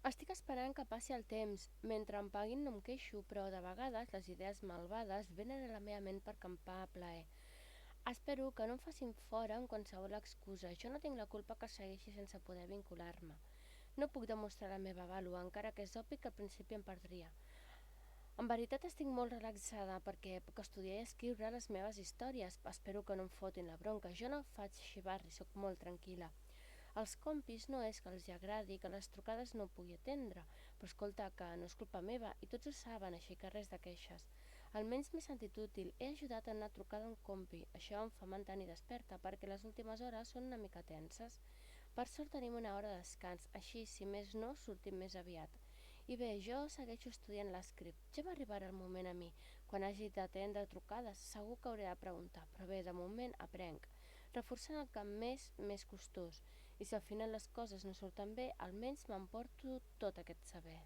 Estic esperant que passi el temps. Mentre em paguin no em queixo, però de vegades les idees malvades venen a la meva ment per campar a plaer. Espero que no em facin fora amb qualsevol excusa. Jo no tinc la culpa que segueixi sense poder vincular-me. No puc demostrar la meva vàlua, encara que és obvi que al principi em perdria. En veritat estic molt relaxada perquè puc estudiar i escriure les meves històries. Espero que no em fotin la bronca. Jo no faig xivarri, sóc molt tranquil·la. Els compis no és que els agradi que les trucades no pugui atendre, però escolta, que no és culpa meva i tots ho saben, així que res de queixes. Almenys m'he sentit útil, he ajudat en una trucada a un compi, això em fa mantenir desperta perquè les últimes hores són una mica tenses. Per sort tenim una hora de descans, així si més no sortim més aviat. I bé, jo segueixo estudiant l'escript, ja m'arribarà el moment a mi, quan hagi d'atendre trucades, segur que hauré de preguntar, però bé, de moment aprenc, reforçant el que més costós, i si al final les coses no surten bé, almenys m'emporto tot aquest saber.